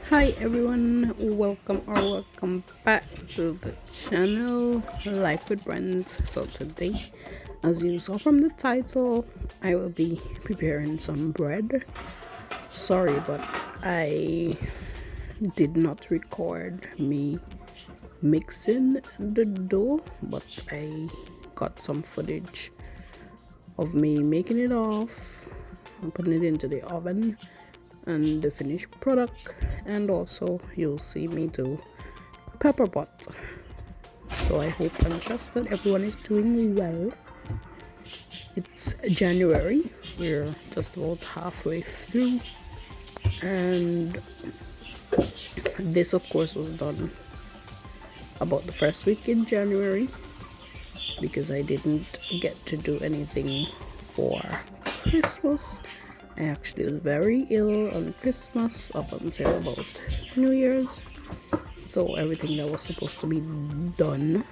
Hi everyone, welcome back to the channel Life with Friends. So today, as you saw from the title, I will be preparing some bread. Sorry, but I did not record me mixing the dough, but I got some footage of me making it off and putting it into the oven and the finished product, and also you'll see me do Pepperpot. So I hope and trust that everyone is doing well. It's January, we're just about halfway through, and this of course was done about the first week in January because I didn't get to do anything for Christmas. I actually was very ill on Christmas up until about New Year's. So everything that was supposed to be done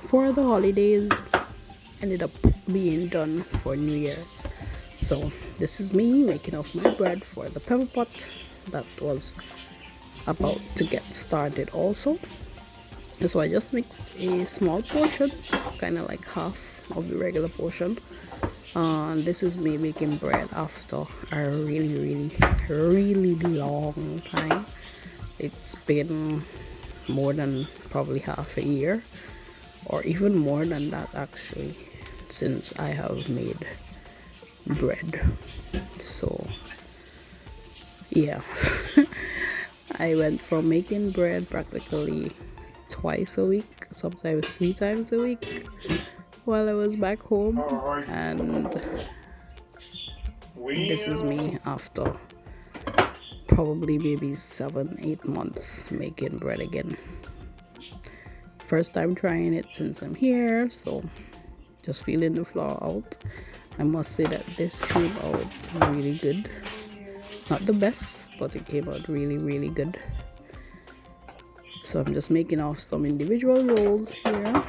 for the holidays ended up being done for New Year's. So this is me making off my bread for the pepper pot that was about to get started also. So I just mixed a small portion, kind of like half of the regular portion. This is me making bread after a really long time. It's been more than probably half a year, or even more than that actually, since I have made bread. So yeah, I went from making bread practically twice a week, sometimes 3 times a week, while I was back home, and this is me after probably maybe 7-8 months making bread again. First time trying it since I'm here, so just feeling the flour out. I must say that this came out really good. Not the best, but it came out really good. So I'm just making off some individual rolls here,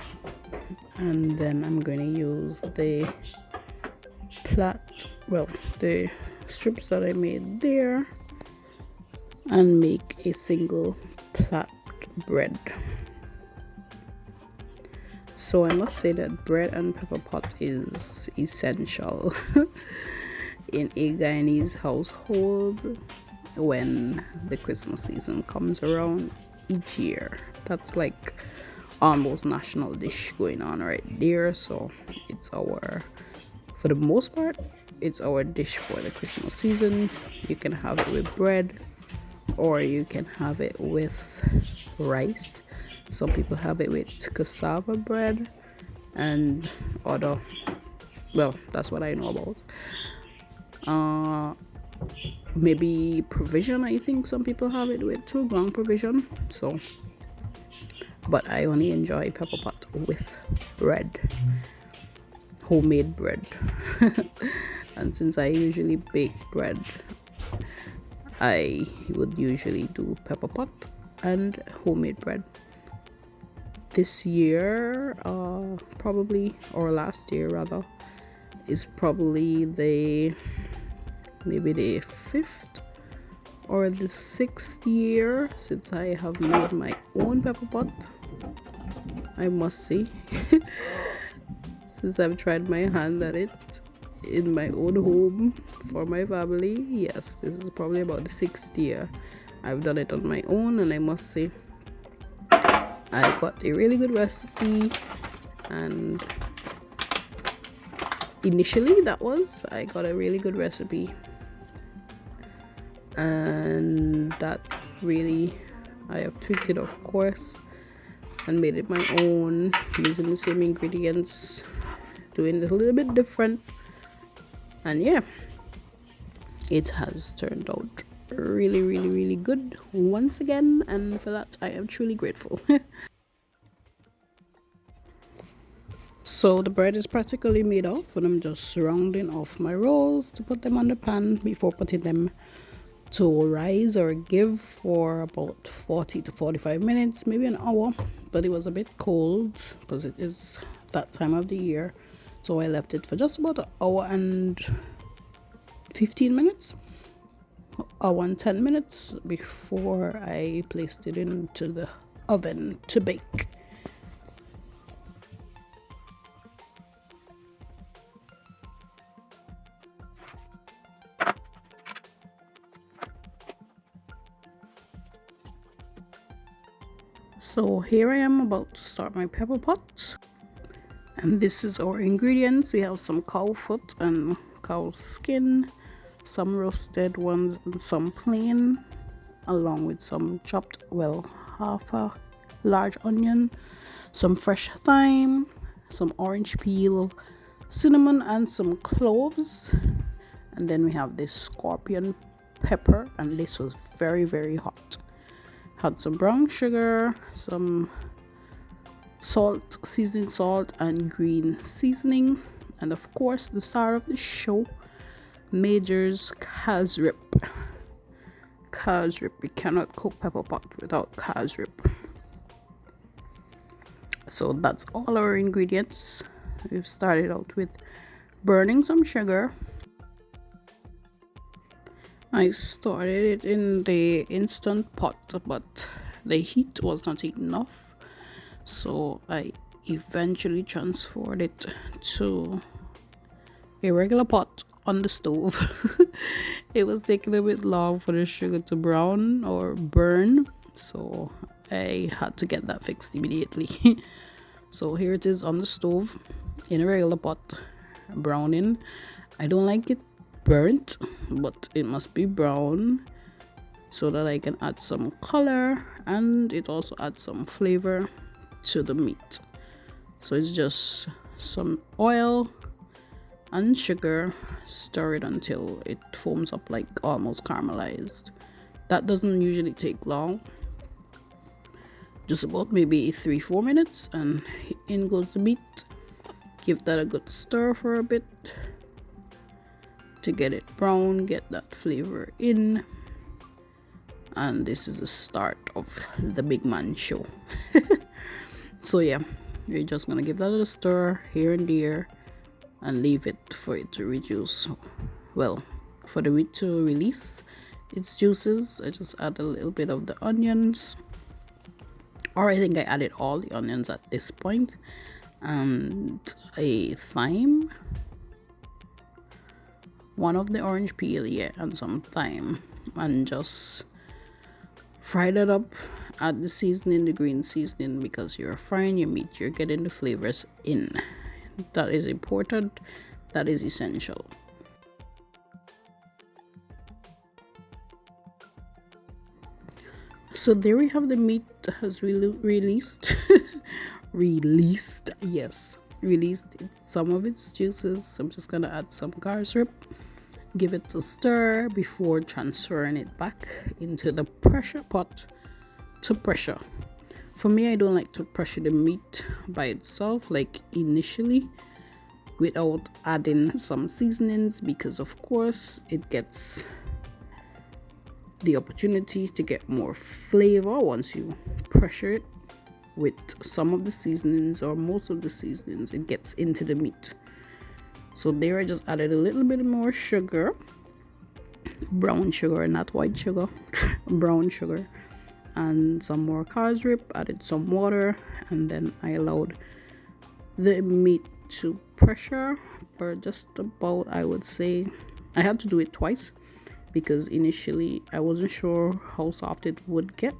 and then I'm going to use the the strips that I made there and make a single plait bread. So I must say that bread and pepper pot is essential in a Guyanese household when the Christmas season comes around each year. That's like almost national dish going on right there. So it's for the most part, it's our dish for the Christmas season. You can have it with bread, or you can have it with rice. Some people have it with cassava bread and other, that's what I know about. Maybe provision, I think some people have it with too, ground provision. So but I only enjoy pepper pot with bread, homemade bread. And since I usually bake bread, I would usually do pepper pot and homemade bread. This year, probably, or last year rather, is probably maybe the 5th or the 6th year since I have made my own pepper pot, I must say. Since I've tried my hand at it in my own home for my family, yes, this is probably about the 6th year I've done it on my own, and I must say I got a really good recipe. And initially I got a really good recipe, and that really, I have tweaked it of course and made it my own using the same ingredients, doing it a little bit different, and yeah, it has turned out really good once again, and for that I am truly grateful. So the bread is practically made off, and I'm just rounding off my rolls to put them on the pan before putting them to rise or give for about 40 to 45 minutes, maybe an hour. But it was a bit cold because it is that time of the year, so I left it for just about an hour and 15 minutes. around 10 minutes before I placed it into the oven to bake. So here I am about to start my pepper pot, and this is our ingredients. We have some cow foot and cow skin, some roasted ones and some plain, along with some chopped, well, half a large onion, some fresh thyme, some orange peel, cinnamon, and some cloves. And then we have this scorpion pepper, and this was very hot. Had some brown sugar, some salt, seasoning salt, and green seasoning, and of course the star of the show, Major's casrip. We cannot cook pepper pot without casrip. So that's all our ingredients. We've started out with burning some sugar. I started it in the instant pot, but the heat was not enough, so I eventually transferred it to a regular pot on the stove. It was taking a bit long for the sugar to brown or burn, so I had to get that fixed immediately. So here it is on the stove in a regular pot, browning. I don't like it burnt, but it must be brown so that I can add some color, and it also adds some flavor to the meat. So it's just some oil and sugar. Stir it until it foams up like almost caramelized. That doesn't usually take long, just about maybe 3-4 minutes, and in goes the meat. Give that a good stir for a bit to get it brown, get that flavor in, and this is the start of the big man show. So yeah, we're just gonna give that a little stir here and there and leave it for it to reduce, well, for the meat to release its juices. I just add a little bit of the onions, or I think I added all the onions at this point, and a thyme, one of the orange peel, yeah, and some thyme, and just fry that up. Add the seasoning, the green seasoning, because you're frying your meat, you're getting the flavors in. That is important, that is essential. So there we have the meat that has released released some of its juices. I'm just gonna add some casrip, give it a stir before transferring it back into the pressure pot to pressure. For me, I don't like to pressure the meat by itself, like initially, without adding some seasonings, because of course it gets the opportunity to get more flavor once you pressure it with some of the seasonings or most of the seasonings. It gets into the meat. So there I just added a little bit more sugar, brown sugar, not white sugar, brown sugar, and some more casrip, added some water, and then I allowed the meat to pressure for just about, I would say, I had to do it twice because initially I wasn't sure how soft it would get.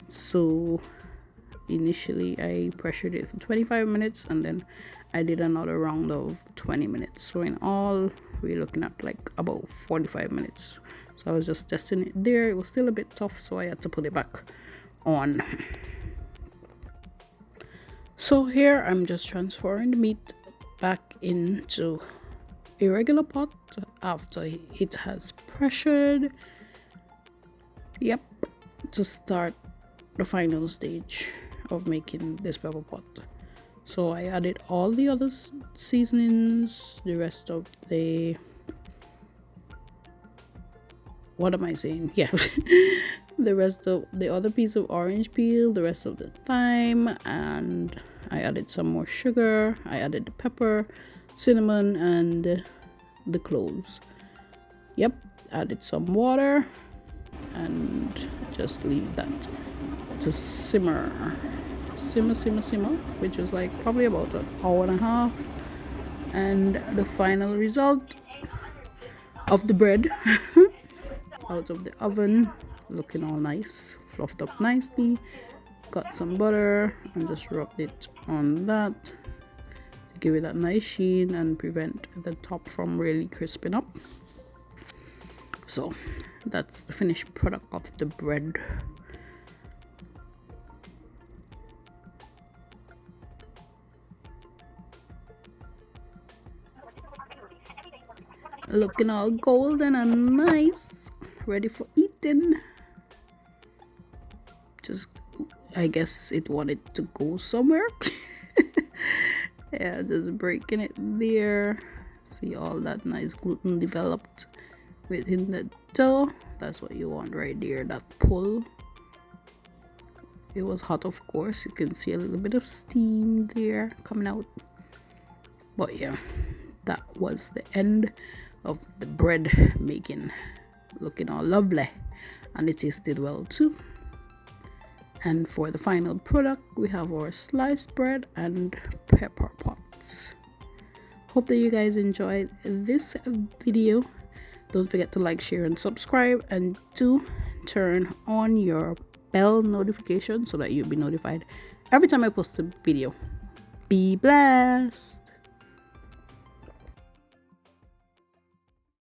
So initially I pressured it for 25 minutes and then I did another round of 20 minutes. So in all, we're looking at like about 45 minutes. So I was just testing it there. It was still a bit tough, so I had to put it back on. So here I'm just transferring the meat back into a regular pot after it has pressured. Yep, to start the final stage of making this pepper pot. So I added all the other seasonings, the rest of the, what am I saying? Yeah, the rest of the other piece of orange peel, the rest of the thyme, and I added some more sugar. I added the pepper, cinnamon, and the cloves. Yep, added some water and just leave that to simmer, which was like probably about an hour and a half. And the final result of the bread out of the oven, looking all nice, fluffed up nicely. Got some butter and just rubbed it on that to give it that nice sheen and prevent the top from really crisping up. So that's the finished product of the bread. Looking all golden and nice, ready for eating. Just, I guess it wanted to go somewhere. Yeah, just breaking it there. See all that nice gluten developed within the dough. That's what you want right there, that pull. It was hot, of course. You can see a little bit of steam there coming out. But yeah, that was the end of the bread making. Looking all lovely, and it tasted well too. And for the final product, we have our sliced bread and pepper pots. Hope that you guys enjoyed this video. Don't forget to like, share, and subscribe, and do turn on your bell notification so that you'll be notified every time I post a video. Be blessed.